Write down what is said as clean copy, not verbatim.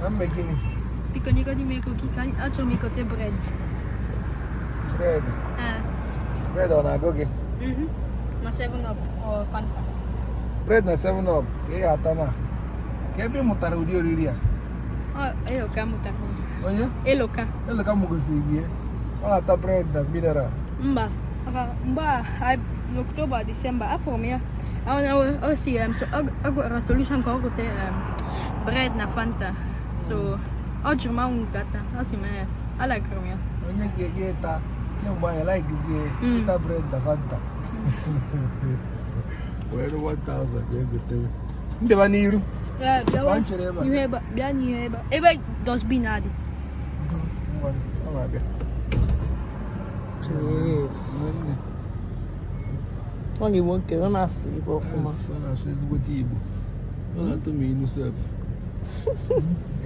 I'm making it. Piccoli di me cookie can faccio mi cote bread. Bread. Bread on a gogi. Ma 7 up or Fanta. Bread na 7 up. Ke atama. Ke bi mutara udi oriri a. Oh, eloka mutara. Onye? Eloka. Eloka mugosi gi. Ona ta bread na mineral. Mba. Mba, October, December, after me. I see so I got a solution ko ko bread na Fanta. So oggi ma un gata. Asi me. I like Romeo. Onye ge ta. Ke mba ya like zie. Ta bread na Fanta. Well, 1,000 ye gote. Nde ba niru. Yeah, bia ni heba. Eba dos binadi. Ngwa bia. Wangi wonke wanasi ipo fuma. Sana shezi botibo. Ona to me no serve.